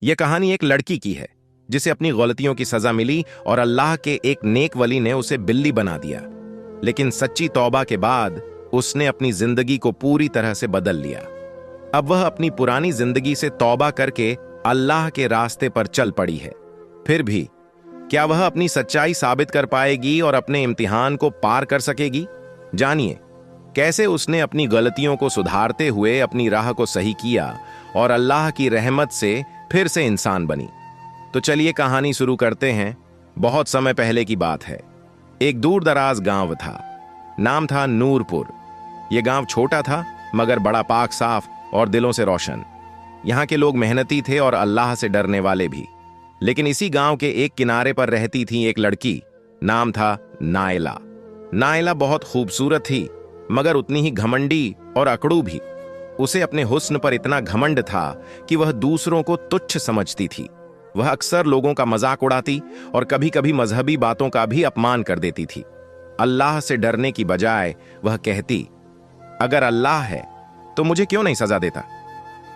यह कहानी एक लड़की की है जिसे अपनी गलतियों की सजा मिली और अल्लाह के एक नेक वली ने उसे बिल्ली बना दिया। लेकिन सच्ची तौबा के बाद उसने अपनी जिंदगी को पूरी तरह से बदल लिया। अब वह अपनी पुरानी जिंदगी से तौबा करके अल्लाह के रास्ते पर चल पड़ी है। फिर भी क्या वह अपनी सच्चाई साबित कर पाएगी और अपने इम्तिहान को पार कर सकेगी? जानिए कैसे उसने अपनी गलतियों को सुधारते हुए अपनी राह को सही किया और अल्लाह की रहमत से फिर से इंसान बनी। तो चलिए कहानी शुरू करते हैं। बहुत समय पहले की बात है। एक दूर दराज गांव था। नाम था नूरपुर। यह गांव छोटा था मगर बड़ा पाक साफ और दिलों से रोशन। यहाँ के लोग मेहनती थे और अल्लाह से डरने वाले भी। लेकिन इसी गांव के एक किनारे पर रहती थी एक लड़की। नाम था नायला। नायला बहुत खूबसूरत थी मगर उतनी ही घमंडी और अकड़ू भी। उसे अपने हुस्न पर इतना घमंड था कि वह दूसरों को तुच्छ समझती थी। वह अक्सर लोगों का मजाक उड़ाती और कभी कभी मजहबी बातों का भी अपमान कर देती थी। अल्लाह से डरने की बजाय वह कहती, अगर अल्लाह है तो मुझे क्यों नहीं सजा देता।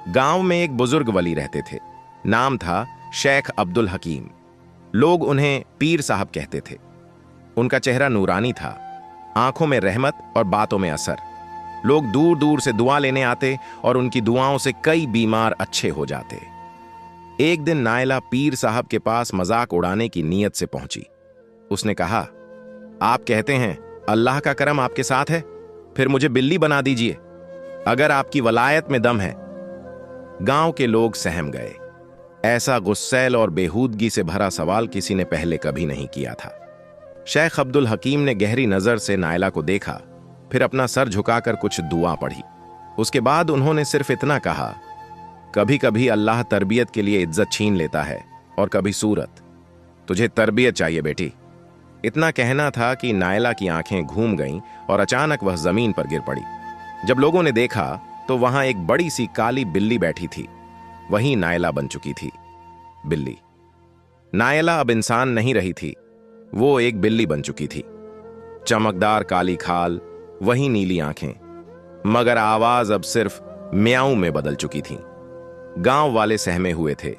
गांव में एक बुजुर्ग वली रहते थे। नाम था शेख अब्दुल हकीम। लोग उन्हें पीर साहब कहते थे। उनका चेहरा नूरानी था, आंखों में रहमत और बातों में असर। लोग दूर दूर से दुआ लेने आते और उनकी दुआओं से कई बीमार अच्छे हो जाते। एक दिन नायला पीर साहब के पास मजाक उड़ाने की नीयत से पहुंची। उसने कहा, आप कहते हैं अल्लाह का करम आपके साथ है, फिर मुझे बिल्ली बना दीजिए अगर आपकी वलायत में दम है। गांव के लोग सहम गए। ऐसा गुस्सैल और बेहूदगी से भरा सवाल किसी ने पहले कभी नहीं किया था। शेख अब्दुल हकीम ने गहरी नजर से नायला को देखा, फिर अपना सर झुकाकर कुछ दुआ पढ़ी। उसके बाद उन्होंने सिर्फ इतना कहा, कभी कभी अल्लाह तरबियत के लिए इज्जत छीन लेता है और कभी सूरत। तुझे तरबियत चाहिए बेटी। इतना कहना था कि नायला की आंखें घूम गईं और अचानक वह जमीन पर गिर पड़ी। जब लोगों ने देखा तो वहां एक बड़ी सी काली बिल्ली बैठी थी। वही नायला बन चुकी थी। बिल्ली। नायला अब इंसान नहीं रही थी, वो एक बिल्ली बन चुकी थी। चमकदार काली खाल, वही नीली आंखें, मगर आवाज अब सिर्फ म्याऊं में बदल चुकी थी। गांव वाले सहमे हुए थे।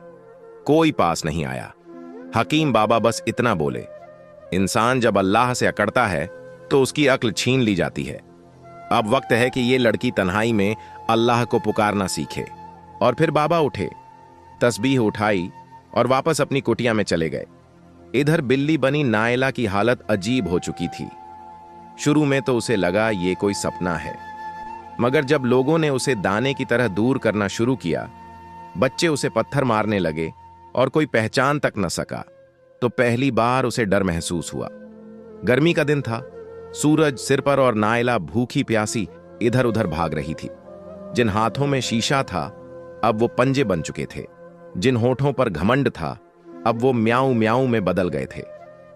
कोई पास नहीं आया। हकीम बाबा बस इतना बोले, इंसान जब अल्लाह से अकड़ता है तो उसकी अक्ल छीन ली जाती है। अब वक्त है कि ये लड़की तन्हाई में अल्लाह को पुकारना सीखे। और फिर बाबा उठे, तस्बीह उठाई और वापस अपनी कुटिया में चले गए। इधर बिल्ली बनी नायला की हालत अजीब हो चुकी थी। शुरू में तो उसे लगा ये कोई सपना है, मगर जब लोगों ने उसे दाने की तरह दूर करना शुरू किया, बच्चे उसे पत्थर मारने लगे और कोई पहचान तक न सका, तो पहली बार उसे डर महसूस हुआ। गर्मी का दिन था, सूरज सिर पर और नायला भूखी प्यासी इधर उधर भाग रही थी। जिन हाथों में शीशा था अब वो पंजे बन चुके थे। जिन होठों पर घमंड था अब वो म्याऊं म्याऊं में बदल गए थे।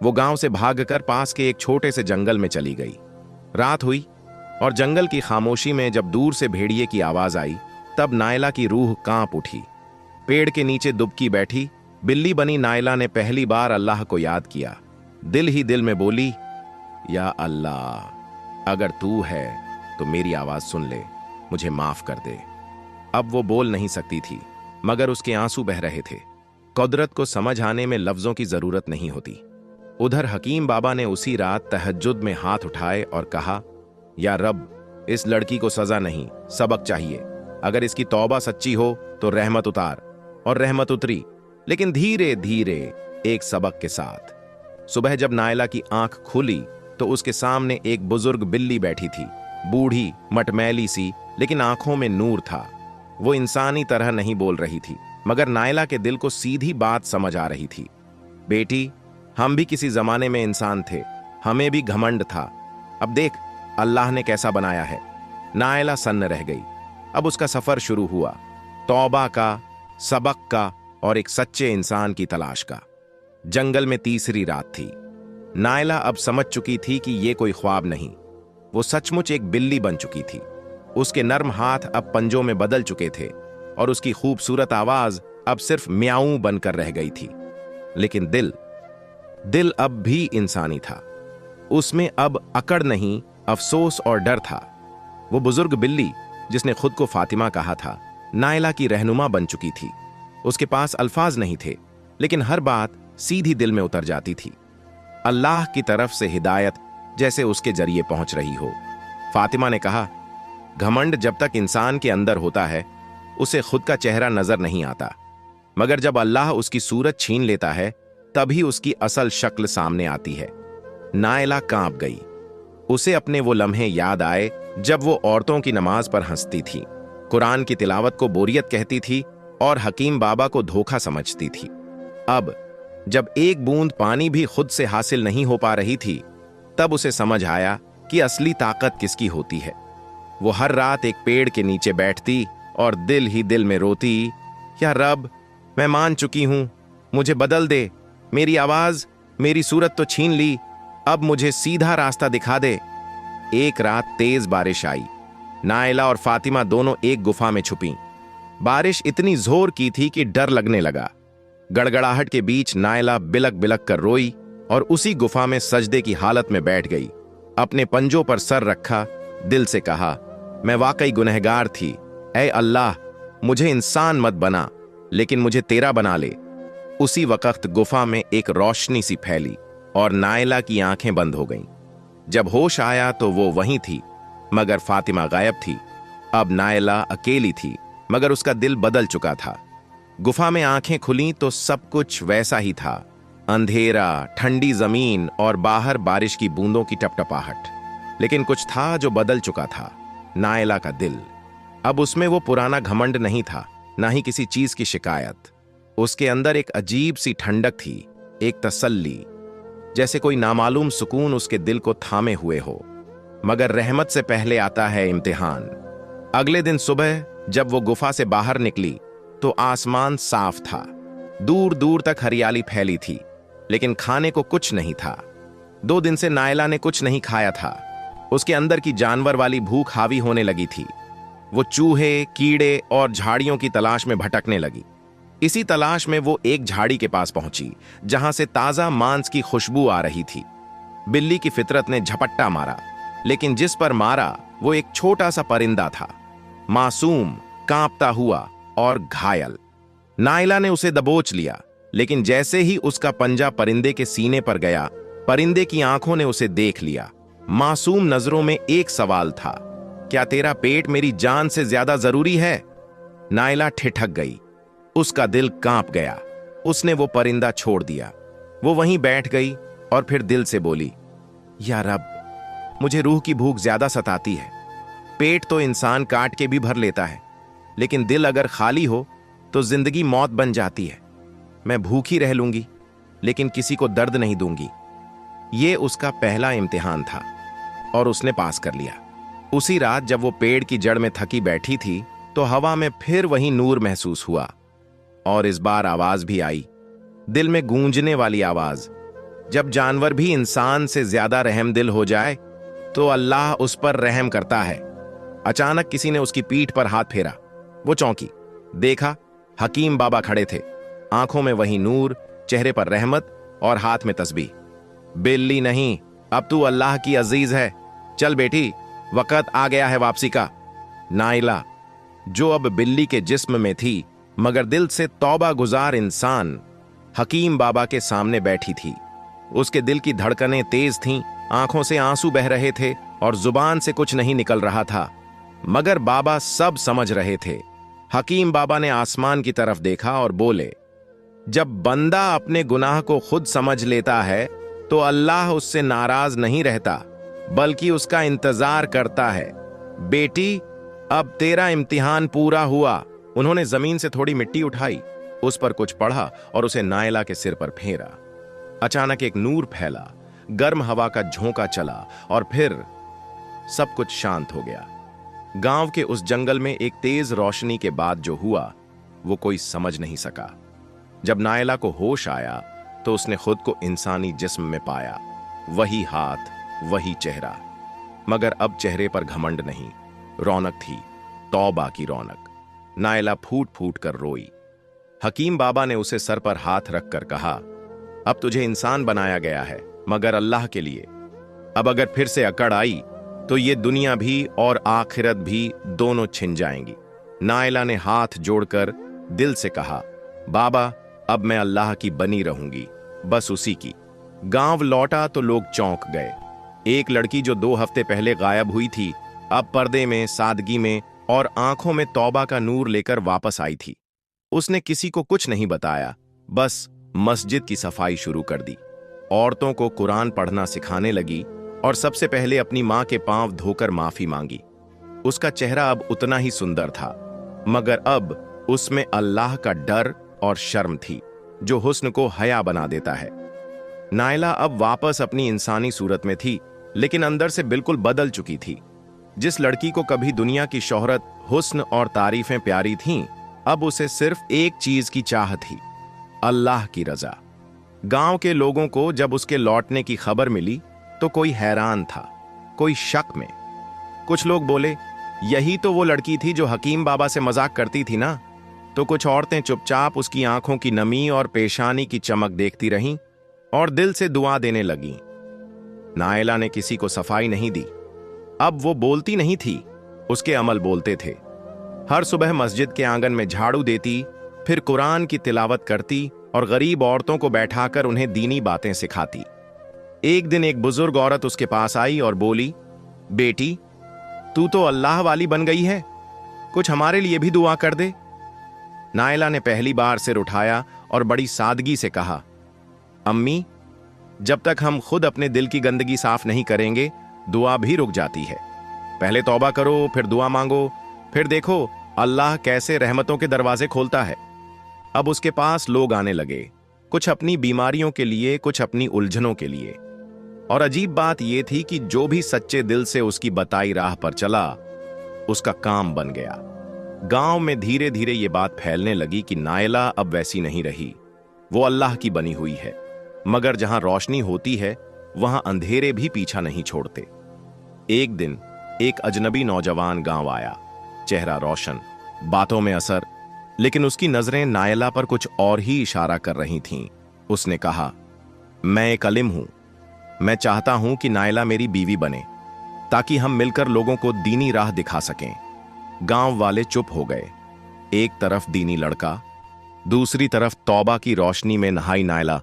वो गांव से भागकर पास के एक छोटे से जंगल में चली गई। रात हुई और जंगल की खामोशी में जब दूर से भेड़िए की आवाज आई, तब नायला की रूह कांप उठी। पेड़ के नीचे दुबकी बैठी बिल्ली बनी नायला ने पहली बार अल्लाह को याद किया। दिल ही दिल में बोली, या अल्लाह, अगर तू है तो मेरी आवाज सुन ले, मुझे माफ कर दे। अब वो बोल नहीं सकती थी मगर उसके आंसू बह रहे थे। कुदरत को समझ आने में लफ्जों की जरूरत नहीं होती। उधर हकीम बाबा ने उसी रात तहज्जुद में हाथ उठाए और कहा, या रब, इस लड़की को सजा नहीं, सबक चाहिए। अगर इसकी तौबा सच्ची हो तो रहमत उतार। और रहमत उतरी, लेकिन धीरे धीरे एक सबक के साथ। सुबह जब नायला की आंख खुली तो उसके सामने एक बुजुर्ग बिल्ली बैठी थी। बूढ़ी, मटमैली सी, लेकिन आंखों में नूर था। वो इंसानी तरह नहीं बोल रही थी, मगर नायला के दिल को सीधी बात समझ आ रही थी। बेटी, हम भी किसी जमाने में इंसान थे, हमें भी घमंड था। अब देख अल्लाह ने कैसा बनाया है। नायला सन्न रह गई। अब उसका सफर शुरू हुआ, तौबा का, सबक का और एक सच्चे इंसान की तलाश का। जंगल में तीसरी रात थी। नायला अब समझ चुकी थी कि यह कोई ख्वाब नहीं, वो सचमुच एक बिल्ली बन चुकी थी। उसके नर्म हाथ अब पंजों में बदल चुके थे और उसकी खूबसूरत आवाज अब सिर्फ म्याऊं बनकर रह गई थी। लेकिन दिल अब भी इंसानी था। उसमें अब अकड़ नहीं, अफसोस और डर था। वो बुजुर्ग बिल्ली जिसने खुद को फातिमा कहा था, नायला की रहनुमा बन चुकी थी। उसके पास अल्फाज नहीं थे, लेकिन हर बात सीधी दिल में उतर जाती थी। अल्लाह की तरफ से हिदायत जैसे उसके जरिए पहुंच रही हो। फातिमा ने कहा, घमंड जब तक इंसान के अंदर होता है उसे खुद का चेहरा नजर नहीं आता, मगर जब अल्लाह उसकी सूरत छीन लेता है तभी उसकी असल शक्ल सामने आती है। नायला कांप गई। उसे अपने वो लम्हे याद आए जब वो औरतों की नमाज पर हंसती थी, कुरान की तिलावत को बोरियत कहती थी और हकीम बाबा को धोखा समझती थी। अब जब एक बूंद पानी भी खुद से हासिल नहीं हो पा रही थी, तब उसे समझ आया कि असली ताकत किसकी होती है। वो हर रात एक पेड़ के नीचे बैठती और दिल ही दिल में रोती, या रब, मैं मान चुकी हूं, मुझे बदल दे, मेरी आवाज, मेरी सूरत तो छीन ली, अब मुझे सीधा रास्ता दिखा दे। एक रात तेज बारिश आई। नायला और फातिमा दोनों एक गुफा में छुपीं। बारिश इतनी जोर की थी कि डर लगने लगा। गड़गड़ाहट के बीच नायला बिलक बिलक कर रोई और उसी गुफा में सजदे की हालत में बैठ गई। अपने पंजों पर सर रखा, दिल से कहा, मैं वाकई गुनहगार थी, ऐ अल्लाह, मुझे इंसान मत बना, लेकिन मुझे तेरा बना ले। उसी वक्त गुफा में एक रोशनी सी फैली और नायला की आंखें बंद हो गईं। जब होश आया तो वो वहीं थी, मगर फातिमा गायब थी। अब नायला अकेली थी, मगर उसका दिल बदल चुका था। गुफा में आंखें खुलीं तो सब कुछ वैसा ही था, अंधेरा, ठंडी जमीन और बाहर बारिश की बूंदों की टपटपाहट। लेकिन कुछ था जो बदल चुका था, नायला का दिल। अब उसमें वो पुराना घमंड नहीं था, ना ही किसी चीज की शिकायत। उसके अंदर एक अजीब सी ठंडक थी, एक तसल्ली, जैसे कोई नामालूम सुकून उसके दिल को थामे हुए हो। मगर रहमत से पहले आता है इम्तिहान। अगले दिन सुबह जब वो गुफा से बाहर निकली तो आसमान साफ था, दूर दूर तक हरियाली फैली थी, लेकिन खाने को कुछ नहीं था। 2 दिन से नायला ने कुछ नहीं खाया था। उसके अंदर की जानवर वाली भूख हावी होने लगी थी। वो चूहे, कीड़े और झाड़ियों की तलाश में भटकने लगी। इसी तलाश में वो एक झाड़ी के पास पहुंची, जहां से ताजा मांस की खुशबू आ रही थी। बिल्ली की फितरत ने झपट्टा मारा, लेकिन जिस पर मारा वो एक छोटा सा परिंदा था, मासूम, कांपता हुआ और घायल। नायला ने उसे दबोच लिया, लेकिन जैसे ही उसका पंजा परिंदे के सीने पर गया, परिंदे की आंखों ने उसे देख लिया। मासूम नजरों में एक सवाल था, क्या तेरा पेट मेरी जान से ज्यादा जरूरी है? नायला ठिठक गई, उसका दिल कांप गया। उसने वो परिंदा छोड़ दिया। वो वहीं बैठ गई और फिर दिल से बोली, या रब, मुझे रूह की भूख ज्यादा सताती है। पेट तो इंसान काट के भी भर लेता है, लेकिन दिल अगर खाली हो तो जिंदगी मौत बन जाती है। मैं भूखी रह लूंगी, लेकिन किसी को दर्द नहीं दूंगी। ये उसका पहला इम्तिहान था और उसने पास कर लिया। उसी रात जब वो पेड़ की जड़ में थकी बैठी थी तो हवा में फिर वही नूर महसूस हुआ, और इस बार आवाज भी आई, दिल में गूंजने वाली आवाज। जब जानवर भी इंसान से ज्यादा रहमदिल हो जाए तो अल्लाह उस पर रहम करता है। अचानक किसी ने उसकी पीठ पर हाथ फेरा। वो चौंकी, देखा हकीम बाबा खड़े थे, आंखों में वही नूर, चेहरे पर रहमत और हाथ में तस्बीह। बिल्ली नहीं, अब तू अल्लाह की अजीज है। चल बेटी, वक्त आ गया है वापसी का। नायला, जो अब बिल्ली के जिस्म में थी मगर दिल से तौबा गुजार इंसान, हकीम बाबा के सामने बैठी थी। उसके दिल की धड़कनें तेज थीं, आंखों से आंसू बह रहे थे और जुबान से कुछ नहीं निकल रहा था, मगर बाबा सब समझ रहे थे। हकीम बाबा ने आसमान की तरफ देखा और बोले, जब बंदा अपने गुनाह को खुद समझ लेता है तो अल्लाह उससे नाराज नहीं रहता, बल्कि उसका इंतजार करता है। बेटी, अब तेरा इम्तिहान पूरा हुआ। उन्होंने जमीन से थोड़ी मिट्टी उठाई, उस पर कुछ पढ़ा और उसे नायला के सिर पर फेरा। अचानक एक नूर फैला, गर्म हवा का झोंका चला और फिर सब कुछ शांत हो गया। गांव के उस जंगल में एक तेज रोशनी के बाद जो हुआ वो कोई समझ नहीं सका। जब नायला को होश आया तो उसने खुद को इंसानी जिस्म में पाया, वही हाथ, वही चेहरा, मगर अब चेहरे पर घमंड नहीं, रौनक थी, तौबा की रौनक। नायला फूट फूट कर रोई। हकीम बाबा ने उसे सर पर हाथ रखकर कहा, अब तुझे इंसान बनाया गया है, मगर अल्लाह के लिए। अब अगर फिर से अकड़ आई तो ये दुनिया भी और आखिरत भी दोनों छिन जाएंगी। नायला ने हाथ जोड़कर दिल से कहा, बाबा, अब मैं अल्लाह की बनी रहूंगी, बस उसी की। गांव लौटा तो लोग चौंक गए। एक लड़की जो 2 हफ्ते पहले गायब हुई थी, अब पर्दे में, सादगी में और आंखों में तौबा का नूर लेकर वापस आई थी। उसने किसी को कुछ नहीं बताया, बस मस्जिद की सफाई शुरू कर दी। औरतों को कुरान पढ़ना सिखाने लगी और सबसे पहले अपनी मां के पांव धोकर माफी मांगी। उसका चेहरा अब उतना ही सुंदर था, मगर अब उसमें अल्लाह का डर और शर्म थी, जो हुस्न को हया बना देता है। नायला अब वापस अपनी इंसानी सूरत में थी, लेकिन अंदर से बिल्कुल बदल चुकी थी। जिस लड़की को कभी दुनिया की शोहरत, हुस्न और तारीफें प्यारी थीं, अब उसे सिर्फ एक चीज की चाह थी, अल्लाह की रजा। गांव के लोगों को जब उसके लौटने की खबर मिली तो कोई हैरान था, कोई शक में। कुछ लोग बोले, यही तो वो लड़की थी जो हकीम बाबा से मजाक करती थी ना। तो कुछ औरतें चुपचाप उसकी आंखों की नमी और पेशानी की चमक देखती रहीं और दिल से दुआ देने लगीं। नायला ने किसी को सफाई नहीं दी। अब वो बोलती नहीं थी, उसके अमल बोलते थे। हर सुबह मस्जिद के आंगन में झाड़ू देती, फिर कुरान की तिलावत करती और गरीब औरतों को बैठाकर उन्हें दीनी बातें सिखाती। एक दिन एक बुजुर्ग औरत उसके पास आई और बोली, बेटी, तू तो अल्लाह वाली बन गई है, कुछ हमारे लिए भी दुआ कर दे। नायला ने पहली बार सिर उठाया और बड़ी सादगी से कहा, अम्मी, जब तक हम खुद अपने दिल की गंदगी साफ नहीं करेंगे, दुआ भी रुक जाती है। पहले तौबा करो, फिर दुआ मांगो, फिर देखो अल्लाह कैसे रहमतों के दरवाजे खोलता है। अब उसके पास लोग आने लगे, कुछ अपनी बीमारियों के लिए, कुछ अपनी उलझनों के लिए। और अजीब बात यह थी कि जो भी सच्चे दिल से उसकी बताई राह पर चला, उसका काम बन गया। गांव में धीरे धीरे यह बात फैलने लगी कि नायला अब वैसी नहीं रही, वो अल्लाह की बनी हुई है। मगर जहां रोशनी होती है, वहां अंधेरे भी पीछा नहीं छोड़ते। एक दिन एक अजनबी नौजवान गांव आया, चेहरा रोशन, बातों में असर, लेकिन उसकी नजरें नायला पर कुछ और ही इशारा कर रही थीं। उसने कहा, मैं एक अलिम हूं, मैं चाहता हूं कि नायला मेरी बीवी बने, ताकि हम मिलकर लोगों को दीनी राह दिखा सकें। गांव वाले चुप हो गए। एक तरफ दीनी लड़का, दूसरी तरफ तौबा की रोशनी में नहाई नायला।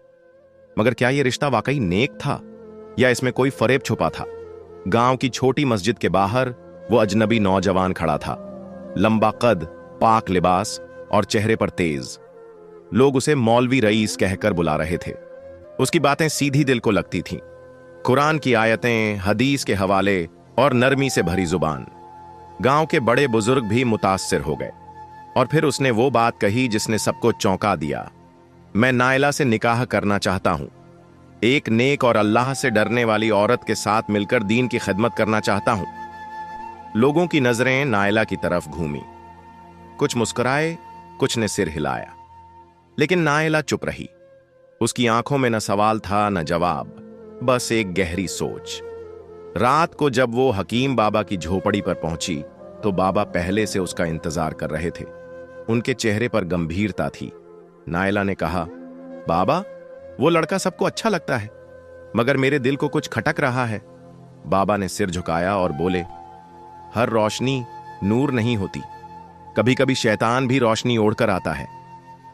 मगर क्या यह रिश्ता वाकई नेक था या इसमें कोई फरेब छुपा था? गांव की छोटी मस्जिद के बाहर वो अजनबी नौजवान खड़ा था, लंबा कद, पाक लिबास और चेहरे पर तेज। लोग उसे मौलवी रईस कहकर बुला रहे थे। उसकी बातें सीधी दिल को लगती थीं, कुरान की आयतें, हदीस के हवाले और नरमी से भरी जुबान। गांव के बड़े बुजुर्ग भी मुतासिर हो गए। और फिर उसने वो बात कही जिसने सबको चौंका दिया, मैं नायला से निकाह करना चाहता हूं, एक नेक और अल्लाह से डरने वाली औरत के साथ मिलकर दीन की खिदमत करना चाहता हूं। लोगों की नजरें नायला की तरफ घूमी, कुछ मुस्कुराए, कुछ ने सिर हिलाया, लेकिन नायला चुप रही। उसकी आंखों में न सवाल था न जवाब, बस एक गहरी सोच। रात को जब वो हकीम बाबा की झोपड़ी पर पहुंची तो बाबा पहले से उसका इंतजार कर रहे थे। उनके चेहरे पर गंभीरता थी। नायला ने कहा, बाबा, वो लड़का सबको अच्छा लगता है, मगर मेरे दिल को कुछ खटक रहा है। बाबा ने सिर झुकाया और बोले, हर रोशनी नूर नहीं होती, कभी कभी शैतान भी रोशनी ओढ़कर आता है।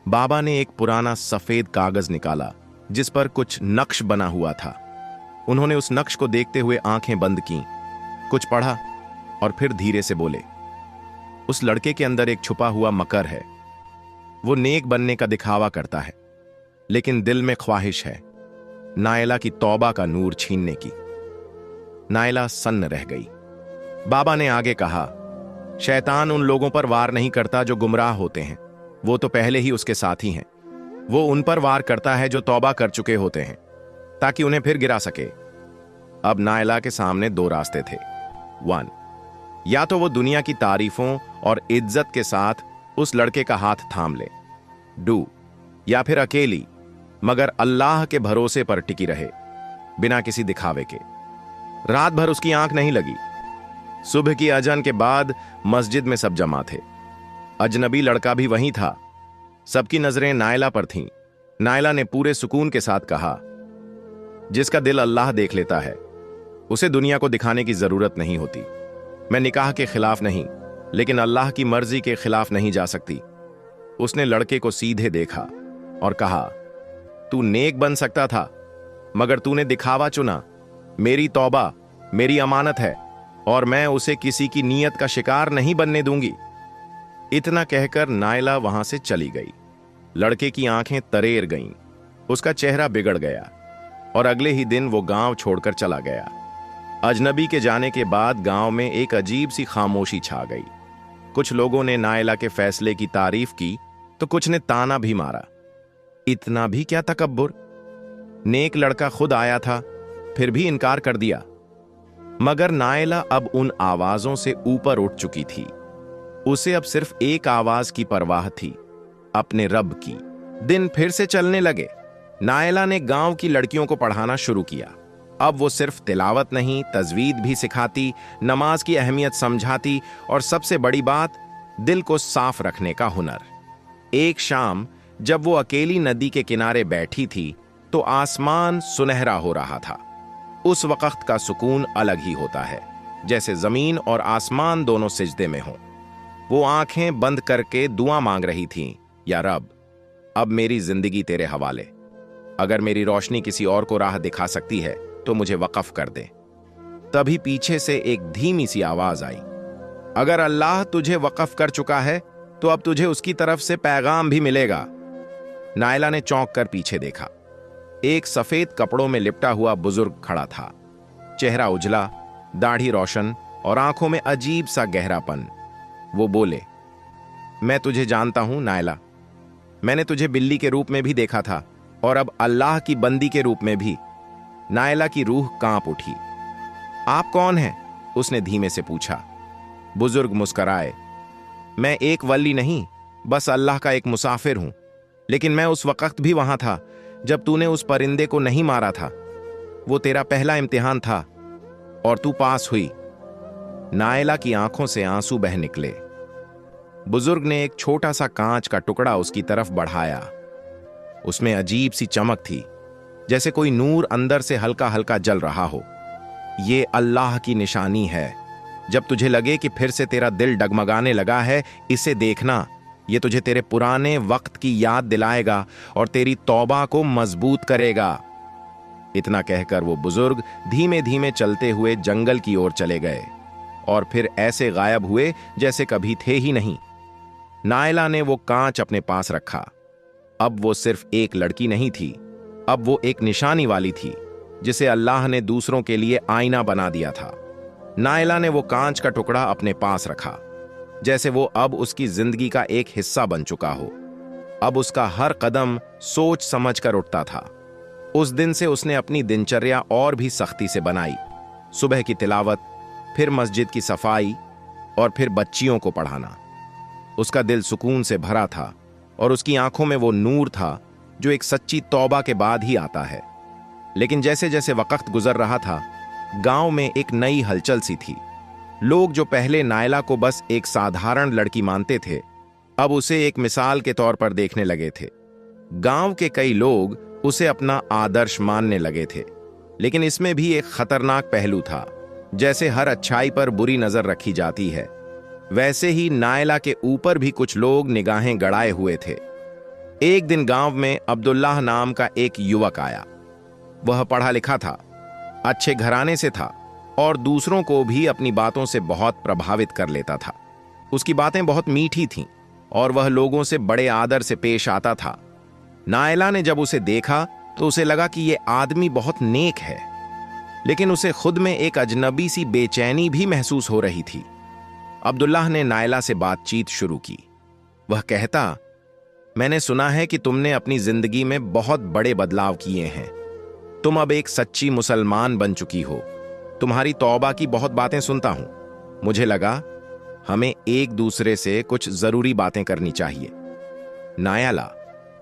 बाबा ने एक पुराना सफेद कागज निकाला जिस पर कुछ नक्श बना हुआ था। उन्होंने उस नक्श को देखते हुए आंखें बंद कीं, कुछ पढ़ा और फिर धीरे से बोले, उस लड़के के अंदर एक छुपा हुआ मकर है। वो नेक बनने का दिखावा करता है, लेकिन दिल में ख्वाहिश है नायला की तौबा का नूर छीनने की। नायला सन्न रह गई। बाबा ने आगे कहा, शैतान उन लोगों पर वार नहीं करता जो गुमराह होते हैं, वो तो पहले ही उसके साथी हैं। वो उन पर वार करता है जो तौबा कर चुके होते हैं, ताकि उन्हें फिर गिरा सके। अब नायला के सामने 2 रास्ते थे। 1, या तो वो दुनिया की तारीफों और इज्जत के साथ उस लड़के का हाथ थाम ले। 2, या फिर अकेली मगर अल्लाह के भरोसे पर टिकी रहे, बिना किसी दिखावे के। रात भर उसकी आंख नहीं लगी। सुबह की अजान के बाद मस्जिद में सब जमा थे। अजनबी लड़का भी वहीं था। सबकी नजरें नायला पर थीं। नायला ने पूरे सुकून के साथ कहा, जिसका दिल अल्लाह देख लेता है, उसे दुनिया को दिखाने की जरूरत नहीं होती। मैं निकाह के खिलाफ नहीं, लेकिन अल्लाह की मर्जी के खिलाफ नहीं जा सकती। उसने लड़के को सीधे देखा और कहा, तू नेक बन सकता था, मगर तूने दिखावा चुना। मेरी तौबा मेरी अमानत है और मैं उसे किसी की नीयत का शिकार नहीं बनने दूंगी। इतना कहकर नायला वहां से चली गई। लड़के की आंखें तरेर गईं, उसका चेहरा बिगड़ गया और अगले ही दिन वो गांव छोड़कर चला गया। अजनबी के जाने के बाद गांव में एक अजीब सी खामोशी छा गई। कुछ लोगों ने नायला के फैसले की तारीफ की तो कुछ ने ताना भी मारा। इतना भी क्या तकब्बुर! नेक लड़का खुद आया था, फिर भी इनकार कर दिया। मगर नायला अब उन आवाजों से ऊपर उठ चुकी थी। उसे अब सिर्फ एक आवाज की परवाह थी, अपने रब की। दिन फिर से चलने लगे। नायला ने गांव की लड़कियों को पढ़ाना शुरू किया। अब वो सिर्फ तिलावत नहीं, तजवीद भी सिखाती, नमाज की अहमियत समझाती और सबसे बड़ी बात, दिल को साफ रखने का हुनर। एक शाम जब वो अकेली नदी के किनारे बैठी थी तो आसमान सुनहरा हो रहा था। उस वक्त का सुकून अलग ही होता है, जैसे जमीन और आसमान दोनों सिजदे में हों। वो आंखें बंद करके दुआ मांग रही थीं, या रब, अब मेरी जिंदगी तेरे हवाले। अगर मेरी रोशनी किसी और को राह दिखा सकती है तो मुझे वक़फ कर दे। तभी पीछे से एक धीमी सी आवाज आई, अगर अल्लाह तुझे वक़फ कर चुका है तो अब तुझे उसकी तरफ से पैगाम भी मिलेगा। नायला ने चौंक कर पीछे देखा। एक सफेद कपड़ों में लिपटा हुआ बुजुर्ग खड़ा था। चेहरा उजला, दाढ़ी रोशन और आंखों में अजीब सा गहरापन। वो बोले, मैं तुझे जानता हूं नायला। मैंने तुझे बिल्ली के रूप में भी देखा था और अब अल्लाह की बंदी के रूप में भी। नायला की रूह कांप उठी। आप कौन हैं? उसने धीमे से पूछा। बुजुर्ग मुस्कराए, मैं एक वली नहीं, बस अल्लाह का एक मुसाफिर हूं। लेकिन मैं उस वक्त भी वहां था जब तूने उस परिंदे को नहीं मारा था। वो तेरा पहला इम्तिहान था और तू पास हुई। नायला की आंखों से आंसू बह निकले। बुजुर्ग ने एक छोटा सा कांच का टुकड़ा उसकी तरफ बढ़ाया। उसमें अजीब सी चमक थी, जैसे कोई नूर अंदर से हल्का हल्का जल रहा हो। ये अल्लाह की निशानी है। जब तुझे लगे कि फिर से तेरा दिल डगमगाने लगा है, इसे देखना। ये तुझे तेरे पुराने वक्त की याद दिलाएगा और तेरी तौबा को मजबूत करेगा। इतना कहकर वो बुजुर्ग धीमे धीमे चलते हुए जंगल की ओर चले गए और फिर ऐसे गायब हुए जैसे कभी थे ही नहीं। नायला ने वो कांच अपने पास रखा। अब वो सिर्फ एक लड़की नहीं थी, अब वो एक निशानी वाली थी, जिसे अल्लाह ने दूसरों के लिए आईना बना दिया था। नायला ने वो कांच का टुकड़ा अपने पास रखा, जैसे वो अब उसकी जिंदगी का एक हिस्सा बन चुका हो। अब उसका हर कदम सोच समझ कर उठता था। उस दिन से उसने अपनी दिनचर्या और भी सख्ती से बनाई। सुबह की तिलावत, फिर मस्जिद की सफाई और फिर बच्चियों को पढ़ाना। उसका दिल सुकून से भरा था और उसकी आंखों में वो नूर था जो एक सच्ची तौबा के बाद ही आता है। लेकिन जैसे जैसे वक्त गुजर रहा था, गांव में एक नई हलचल सी थी। लोग जो पहले नायला को बस एक साधारण लड़की मानते थे, अब उसे एक मिसाल के तौर पर देखने लगे थे। गांव के कई लोग उसे अपना आदर्श मानने लगे थे। लेकिन इसमें भी एक खतरनाक पहलू था। जैसे हर अच्छाई पर बुरी नजर रखी जाती है, वैसे ही नायला के ऊपर भी कुछ लोग निगाहें गड़ाए हुए थे। एक दिन गांव में अब्दुल्लाह नाम का एक युवक आया। वह पढ़ा लिखा था, अच्छे घराने से था और दूसरों को भी अपनी बातों से बहुत प्रभावित कर लेता था। उसकी बातें बहुत मीठी थीं और वह लोगों से बड़े आदर से पेश आता था। नायला ने जब उसे देखा तो उसे लगा कि यह आदमी बहुत नेक है, लेकिन उसे खुद में एक अजनबी सी बेचैनी भी महसूस हो रही थी। अब्दुल्लाह ने नायला से बातचीत शुरू की। वह कहता, मैंने सुना है कि तुमने अपनी जिंदगी में बहुत बड़े बदलाव किए हैं। तुम अब एक सच्ची मुसलमान बन चुकी हो। तुम्हारी तौबा की बहुत बातें सुनता हूं। मुझे लगा हमें एक दूसरे से कुछ जरूरी बातें करनी चाहिए। नायला,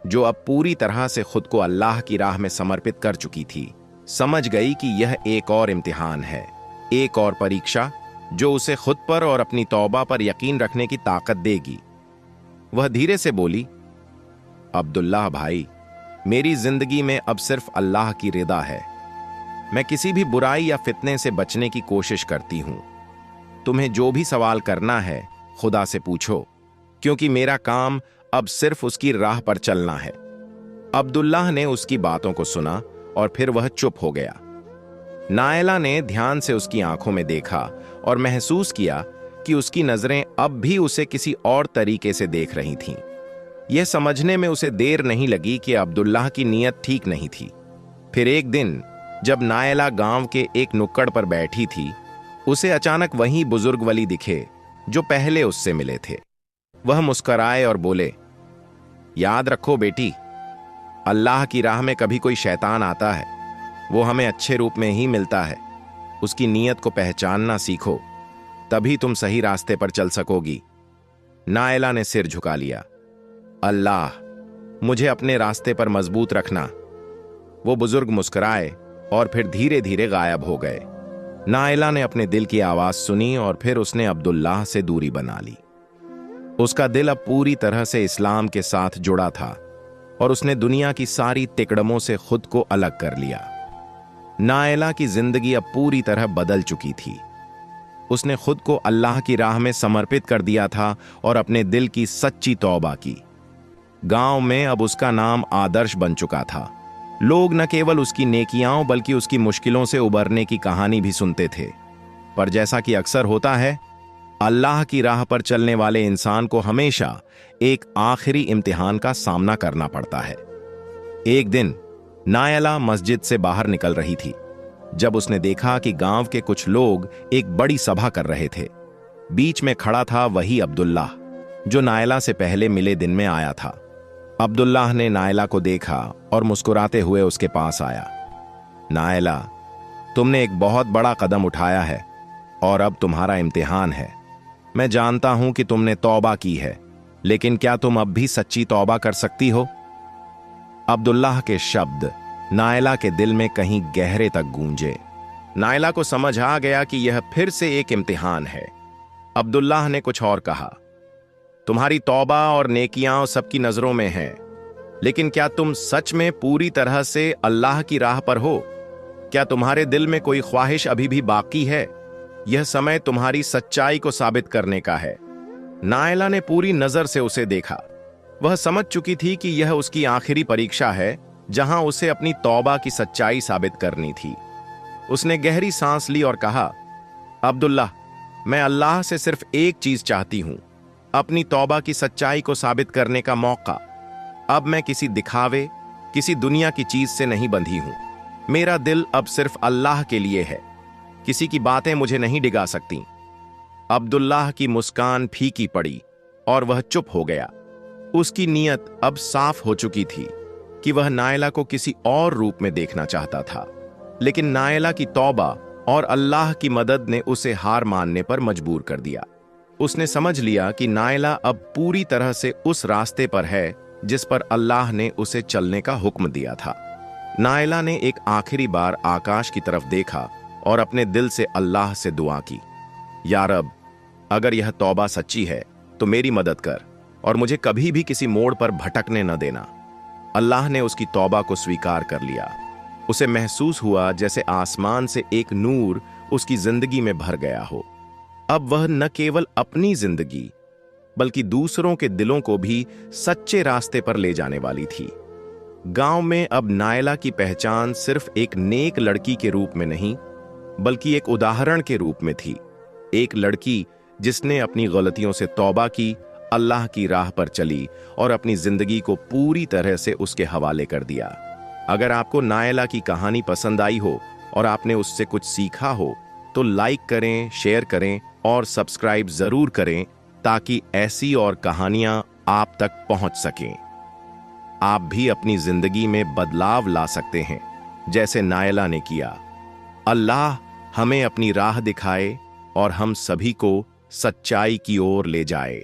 जो अब पूरी तरह से खुद को अल्लाह की राह में समर्पित कर चुकी थी, समझ गई कि यह एक और इम्तिहान है, एक और परीक्षा जो उसे खुद पर और अपनी तौबा पर यकीन रखने की ताकत देगी। वह धीरे से बोली, अब्दुल्लाह भाई, मेरी जिंदगी में अब सिर्फ अल्लाह की रिदा है। मैं किसी भी बुराई या फितने से बचने की कोशिश करती हूं। तुम्हें जो भी सवाल करना है खुदा से पूछो, क्योंकि मेरा काम अब सिर्फ उसकी राह पर चलना है। अब्दुल्लाह ने उसकी बातों को सुना और फिर वह चुप हो गया। नायला ने ध्यान से उसकी आंखों में देखा और महसूस किया कि उसकी नजरें अब भी उसे किसी और तरीके से देख रही थीं। यह समझने में उसे देर नहीं लगी कि अब्दुल्लाह की नीयत ठीक नहीं थी। फिर एक दिन जब नायला गांव के एक नुक्कड़ पर बैठी थी, उसे अचानक वही बुजुर्ग वली दिखे जो पहले उससे मिले थे। वह मुस्कराए और बोले, याद रखो बेटी, अल्लाह की राह में कभी कोई शैतान आता है, वो हमें अच्छे रूप में ही मिलता है। उसकी नीयत को पहचानना सीखो, तभी तुम सही रास्ते पर चल सकोगी। नायला ने सिर झुका लिया। अल्लाह, मुझे अपने रास्ते पर मजबूत रखना। वो बुजुर्ग मुस्कुराए और फिर धीरे धीरे गायब हो गए। नायला ने अपने दिल की आवाज सुनी और फिर उसने अब्दुल्लाह से दूरी बना ली। उसका दिल अब पूरी तरह से इस्लाम के साथ जुड़ा था और उसने दुनिया की सारी तिकड़मों से खुद को अलग कर लिया। नायला की जिंदगी अब पूरी तरह बदल चुकी थी। उसने खुद को अल्लाह की राह में समर्पित कर दिया था और अपने दिल की सच्ची तौबा की। गांव में अब उसका नाम आदर्श बन चुका था। लोग न केवल उसकी नेकियां बल्कि उसकी मुश्किलों से उबरने की कहानी भी सुनते थे। पर जैसा कि अक्सर होता है, अल्लाह की राह पर चलने वाले इंसान को हमेशा एक आखिरी इम्तिहान का सामना करना पड़ता है। एक दिन नायला मस्जिद से बाहर निकल रही थी जब उसने देखा कि गांव के कुछ लोग एक बड़ी सभा कर रहे थे। बीच में खड़ा था वही अब्दुल्लाह जो नायला से पहले मिले दिन में आया था। अब्दुल्लाह ने नायला को देखा और मुस्कुराते हुए उसके पास आया। नायला, तुमने एक बहुत बड़ा कदम उठाया है और अब तुम्हारा इम्तिहान है। मैं जानता हूं कि तुमने तौबा की है, लेकिन क्या तुम अब भी सच्ची तौबा कर सकती हो? अब्दुल्लाह के शब्द नायला के दिल में कहीं गहरे तक गूंजे। नायला को समझ आ गया कि यह फिर से एक इम्तिहान है। अब्दुल्लाह ने कुछ और कहा, तुम्हारी तौबा और नेकियां सबकी नजरों में हैं, लेकिन क्या तुम सच में पूरी तरह से अल्लाह की राह पर हो? क्या तुम्हारे दिल में कोई ख्वाहिश अभी भी बाकी है? यह समय तुम्हारी सच्चाई को साबित करने का है। नायला ने पूरी नजर से उसे देखा। वह समझ चुकी थी कि यह उसकी आखिरी परीक्षा है, जहां उसे अपनी तौबा की सच्चाई साबित करनी थी। उसने गहरी सांस ली और कहा, अब्दुल्लाह, मैं अल्लाह से सिर्फ एक चीज चाहती हूं, अपनी तौबा की सच्चाई को साबित करने का मौका। अब मैं किसी दिखावे, किसी दुनिया की चीज से नहीं बंधी हूं। मेरा दिल अब सिर्फ अल्लाह के लिए है। किसी की बातें मुझे नहीं डिगा सकती। अब्दुल्लाह की मुस्कान फीकी पड़ी और वह चुप हो गया। उसकी नीयत अब साफ हो चुकी थी कि वह नायला को किसी और रूप में देखना चाहता था, लेकिन नायला की तौबा और अल्लाह की मदद ने उसे हार मानने पर मजबूर कर दिया। उसने समझ लिया कि नायला अब पूरी तरह से उस रास्ते पर है जिस पर अल्लाह ने उसे चलने का हुक्म दिया था। नायला ने एक आखिरी बार आकाश की तरफ देखा और अपने दिल से अल्लाह से दुआ की, या रब, अगर यह तौबा सच्ची है तो मेरी मदद कर और मुझे कभी भी किसी मोड़ पर भटकने न देना। अल्लाह ने उसकी तौबा को स्वीकार कर लिया। उसे महसूस हुआ जैसे आसमान से एक नूर उसकी जिंदगी में भर गया हो। अब वह न केवल अपनी जिंदगी बल्कि दूसरों के दिलों को भी सच्चे रास्ते पर ले जाने वाली थी। गांव में अब नायला की पहचान सिर्फ एक नेक लड़की के रूप में नहीं, बल्कि एक उदाहरण के रूप में थी। एक लड़की जिसने अपनी गलतियों से तौबा की, अल्लाह की राह पर चली और अपनी जिंदगी को पूरी तरह से उसके हवाले कर दिया। अगर आपको नायला की कहानी पसंद आई हो और आपने उससे कुछ सीखा हो तो लाइक करें, शेयर करें और सब्सक्राइब जरूर करें ताकि ऐसी और कहानियां आप तक पहुंच सकें। आप भी अपनी जिंदगी में बदलाव ला सकते हैं जैसे नायला ने किया। अल्लाह हमें अपनी राह दिखाए और हम सभी को सच्चाई की ओर ले जाए।